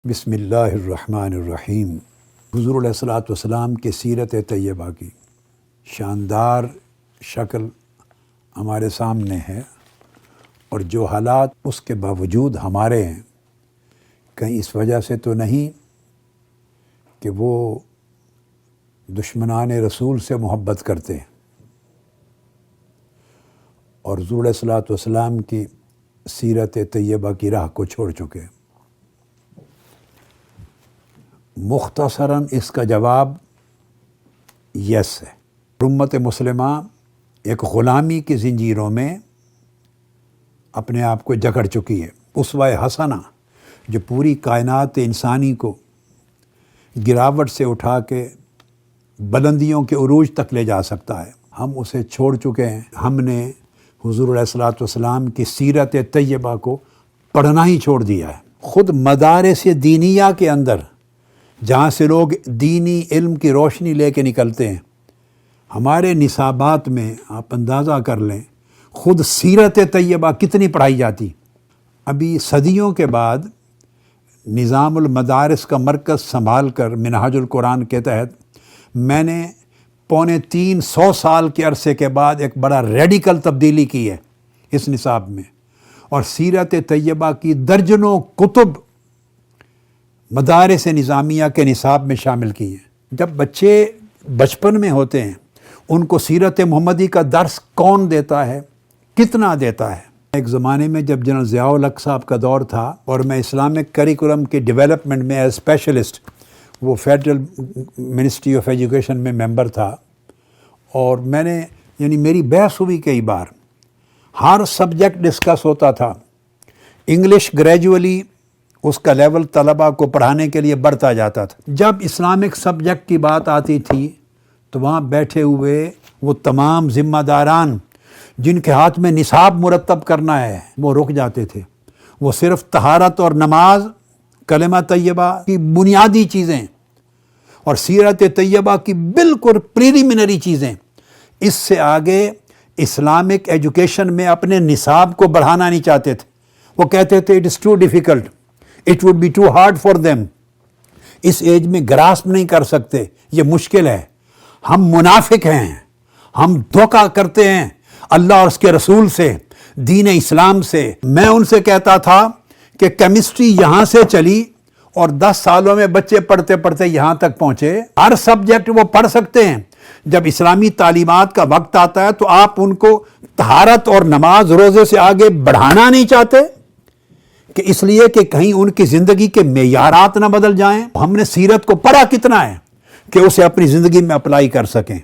بسم اللہ الرحمن الرحیم۔ حضور علیہ الصلوۃ والسلام کی سیرت طیبہ کی شاندار شکل ہمارے سامنے ہے، اور جو حالات اس کے باوجود ہمارے ہیں، کہیں اس وجہ سے تو نہیں کہ وہ دشمنان رسول سے محبت کرتے ہیں اور حضور علیہ الصلوۃ والسلام کی سیرت طیبہ کی راہ کو چھوڑ چکے ہیں۔ مختصراً اس کا جواب یس ہے۔ امت مسلمہ ایک غلامی کی زنجیروں میں اپنے آپ کو جکڑ چکی ہے۔ اسوہ حسنہ جو پوری کائنات انسانی کو گراوٹ سے اٹھا کے بلندیوں کے عروج تک لے جا سکتا ہے، ہم اسے چھوڑ چکے ہیں۔ ہم نے حضور علیہ الصلوۃ والسلام کی سیرت طیبہ کو پڑھنا ہی چھوڑ دیا ہے۔ خود مدارس دینیہ کے اندر جہاں سے لوگ دینی علم کی روشنی لے کے نکلتے ہیں، ہمارے نصابات میں آپ اندازہ کر لیں خود سیرت طیبہ کتنی پڑھائی جاتی۔ ابھی صدیوں کے بعد نظام المدارس کا مرکز سنبھال کر منہاج القرآن کے تحت میں نے 350 سال کے عرصے کے بعد ایک بڑا ریڈیکل تبدیلی کی ہے اس نصاب میں، اور سیرت طیبہ کی درجنوں کتب مدارس نظامیہ کے نصاب میں شامل کی ہیں۔ جب بچے بچپن میں ہوتے ہیں ان کو سیرت محمدی کا درس کون دیتا ہے، کتنا دیتا ہے؟ ایک زمانے میں جب جنرل ضیاء الحق صاحب کا دور تھا اور میں اسلامک کریکولم کے ڈیولپمنٹ میں ایز اسپیشلسٹ وہ فیڈرل منسٹری آف ایجوکیشن میں ممبر تھا، اور میں نے میری بحث ہوئی کئی بار، ہر سبجیکٹ ڈسکس ہوتا تھا۔ انگلش گریجولی اس کا لیول طلباء کو پڑھانے کے لیے بڑھتا جاتا تھا۔ جب اسلامک سبجیکٹ کی بات آتی تھی تو وہاں بیٹھے ہوئے وہ تمام ذمہ داران جن کے ہاتھ میں نصاب مرتب کرنا ہے وہ رک جاتے تھے۔ وہ صرف طہارت اور نماز، کلمہ طیبہ کی بنیادی چیزیں اور سیرت طیبہ کی بالکل پریلیمنری چیزیں، اس سے آگے اسلامک ایجوکیشن میں اپنے نصاب کو بڑھانا نہیں چاہتے تھے۔ وہ کہتے تھے it is too difficult, it would be too hard for them, اس ایج میں گراسپ نہیں کر سکتے، یہ مشکل ہے، ہم منافق ہیں، ہم دھوکہ کرتے ہیں اللہ اور اس کے رسول سے، دین اسلام سے۔ میں ان سے کہتا تھا کہ کیمسٹری یہاں سے چلی اور 10 سالوں میں بچے پڑھتے پڑھتے یہاں تک پہنچے۔ ہر سبجیکٹ وہ پڑھ سکتے ہیں، جب اسلامی تعلیمات کا وقت آتا ہے تو آپ ان کو طہارت اور نماز روزے سے آگے بڑھانا نہیں چاہتے کہ اس لیے کہ کہیں ان کی زندگی کے معیارات نہ بدل جائیں۔ ہم نے سیرت کو پڑھا کتنا ہے کہ اسے اپنی زندگی میں اپلائی کر سکیں۔